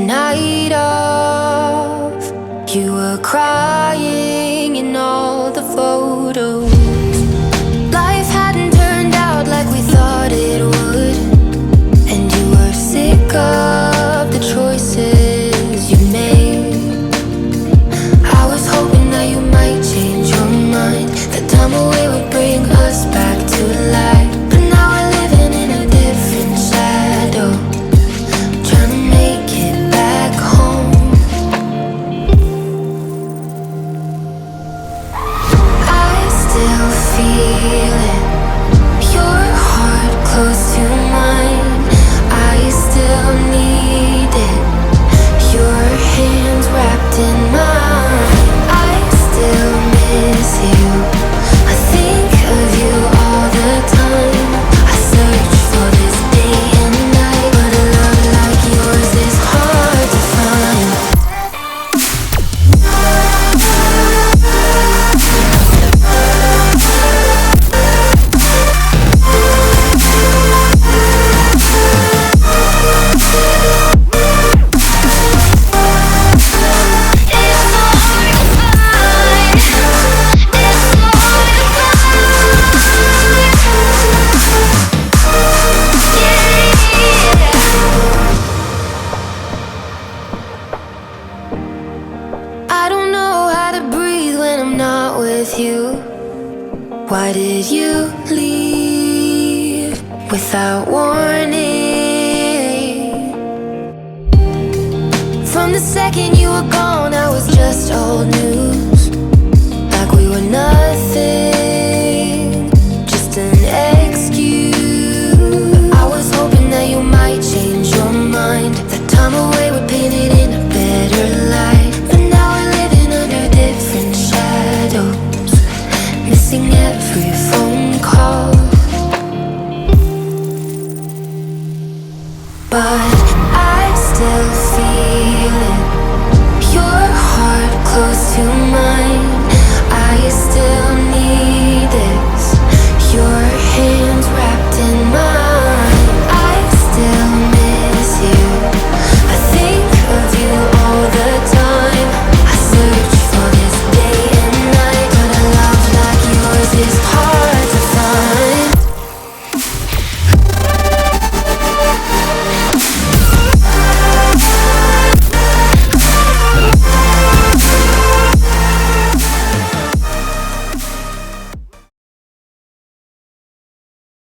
night of. You were crying in all the photos. Life hadn't turned out like we thought it would, and you were sick of the choices you made. I was hoping that you might change your mind, that time away would bring us back to life. But now we're living in a different shadow, trying to make it back home. I still feel it, your heart close to mine. I still need it, your hands wrapped in mine. I still miss you, I think of you all the time. I search for this day and night, but a love like yours is hard to find. I don't know how to breathe when I'm not with you. Why did you leave without warning? From the second you were gone, I was just old news, like we were nothing.